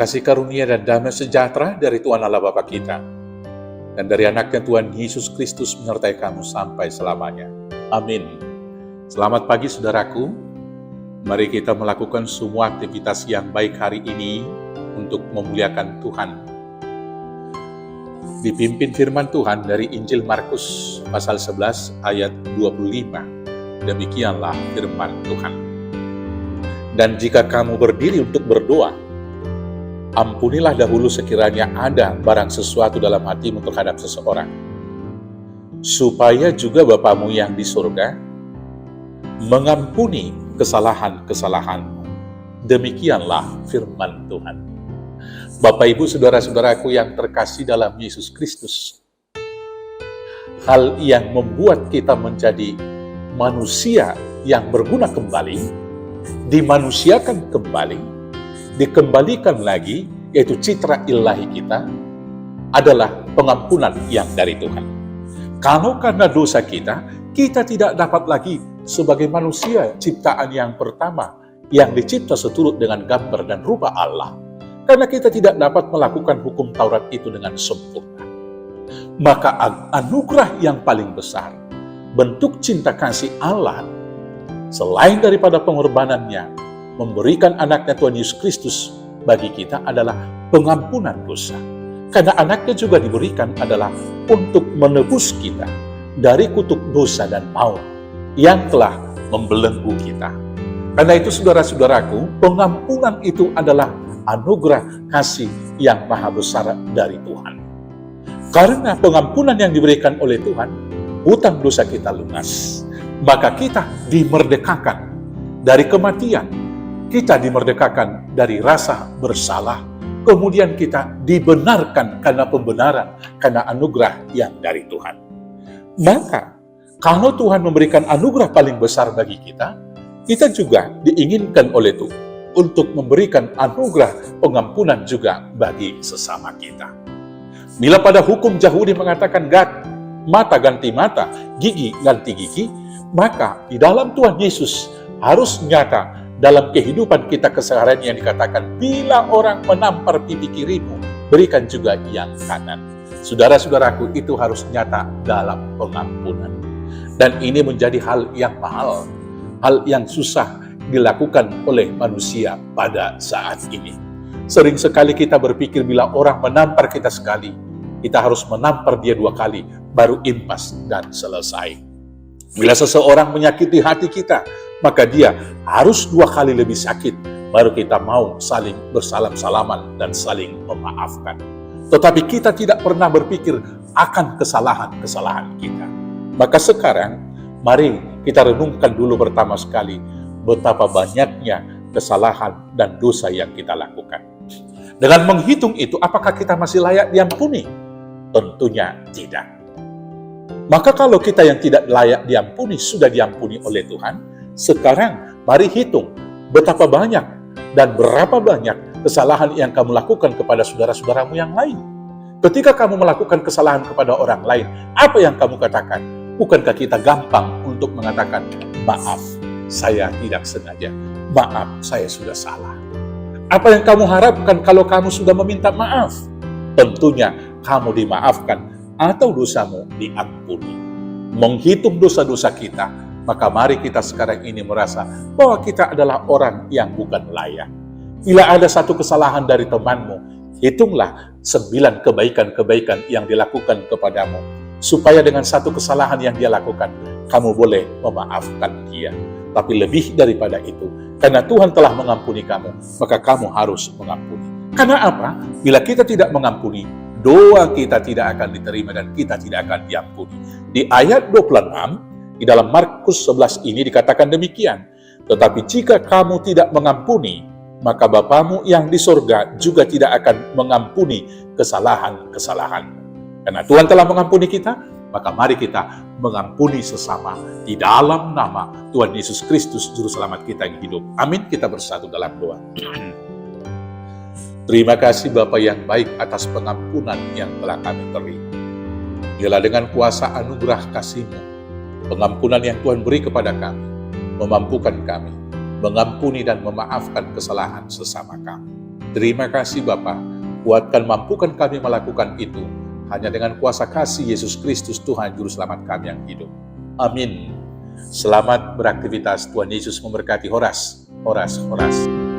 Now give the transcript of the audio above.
kasih karunia dan damai sejahtera dari Tuhan Allah Bapa kita dan dari anaknya Tuhan Yesus Kristus menyertai kamu sampai selamanya. Amin. Selamat pagi saudaraku. Mari kita melakukan semua aktivitas yang baik hari ini untuk memuliakan Tuhan. Dipimpin firman Tuhan dari Injil Markus pasal 11 ayat 25. Demikianlah firman Tuhan. Dan jika kamu berdiri untuk berdoa, ampunilah dahulu sekiranya ada barang sesuatu dalam hatimu terhadap seseorang, supaya juga Bapamu yang di surga mengampuni kesalahan-kesalahanmu. Demikianlah firman Tuhan. Bapak, Ibu, saudara-saudaraku yang terkasih dalam Yesus Kristus, hal yang membuat kita menjadi manusia yang berguna kembali, dimanusiakan kembali, dikembalikan lagi, yaitu citra ilahi kita, adalah pengampunan yang dari Tuhan. Kalau karena dosa kita tidak dapat lagi sebagai manusia ciptaan yang pertama, yang dicipta seturut dengan gambar dan rupa Allah. Karena kita tidak dapat melakukan hukum Taurat itu dengan sempurna. Maka anugerah yang paling besar, bentuk cinta kasih Allah, selain daripada pengorbanannya, memberikan anaknya Tuhan Yesus Kristus bagi kita adalah pengampunan dosa. Karena anaknya juga diberikan adalah untuk menebus kita dari kutuk dosa dan maut yang telah membelenggu kita. Karena itu saudara-saudaraku, pengampunan itu adalah anugerah kasih yang maha besar dari Tuhan. Karena pengampunan yang diberikan oleh Tuhan, hutang dosa kita lunas. Maka kita dimerdekakan dari kematian. Kita dimerdekakan dari rasa bersalah. Kemudian kita dibenarkan karena pembenaran, karena anugerah yang dari Tuhan. Maka, kalau Tuhan memberikan anugerah paling besar bagi kita juga diinginkan oleh Tuhan untuk memberikan anugerah pengampunan juga bagi sesama kita. Bila pada hukum Yahudi mengatakan mata ganti mata, gigi ganti gigi, maka di dalam Tuhan Yesus harus nyata dalam kehidupan kita keseharian yang dikatakan, bila orang menampar pipi kirimu, berikan juga yang kanan. Saudara-saudaraku, itu harus nyata dalam pengampunan. Dan ini menjadi hal yang mahal, hal yang susah dilakukan oleh manusia pada saat ini. Sering sekali kita berpikir bila orang menampar kita sekali, kita harus menampar dia 2 kali, baru impas dan selesai. Bila seseorang menyakiti hati kita, maka dia harus 2 kali lebih sakit, baru kita mau saling bersalam-salaman dan saling memaafkan. Tetapi kita tidak pernah berpikir akan kesalahan-kesalahan kita. Maka sekarang, mari kita renungkan dulu pertama sekali betapa banyaknya kesalahan dan dosa yang kita lakukan. Dengan menghitung itu, apakah kita masih layak diampuni? Tentunya tidak. Maka kalau kita yang tidak layak diampuni sudah diampuni oleh Tuhan, sekarang mari hitung betapa banyak dan berapa banyak kesalahan yang kamu lakukan kepada saudara-saudaramu yang lain. Ketika kamu melakukan kesalahan kepada orang lain, apa yang kamu katakan? Bukankah kita gampang untuk mengatakan, maaf, saya tidak sengaja. Maaf, saya sudah salah. Apa yang kamu harapkan kalau kamu sudah meminta maaf? Tentunya kamu dimaafkan atau dosamu diampuni. Menghitung dosa-dosa kita, maka mari kita sekarang ini merasa bahwa kita adalah orang yang bukan layak. Bila ada satu kesalahan dari temanmu, hitunglah 9 kebaikan-kebaikan yang dilakukan kepadamu, supaya dengan satu kesalahan yang dia lakukan, kamu boleh memaafkan dia. Tapi lebih daripada itu, karena Tuhan telah mengampuni kamu, maka kamu harus mengampuni. Karena apa? Bila kita tidak mengampuni, doa kita tidak akan diterima dan kita tidak akan diampuni. Di ayat 26, di dalam Markus 11 ini dikatakan demikian, tetapi jika kamu tidak mengampuni, maka Bapamu yang di surga juga tidak akan mengampuni kesalahan-kesalahan. Karena Tuhan telah mengampuni kita, maka mari kita mengampuni sesama di dalam nama Tuhan Yesus Kristus, Juru Selamat kita yang hidup. Amin. Kita bersatu dalam doa. Terima kasih Bapa yang baik atas pengampunan yang telah kami terima. Biarlah dengan kuasa anugerah kasih-Mu, pengampunan yang Tuhan beri kepada kami, memampukan kami mengampuni dan memaafkan kesalahan sesama kami. Terima kasih Bapa, kuatkan mampukan kami melakukan itu hanya dengan kuasa kasih Yesus Kristus Tuhan Juru Selamat kami yang hidup. Amin. Selamat beraktivitas, Tuhan Yesus memberkati. Horas, horas, horas.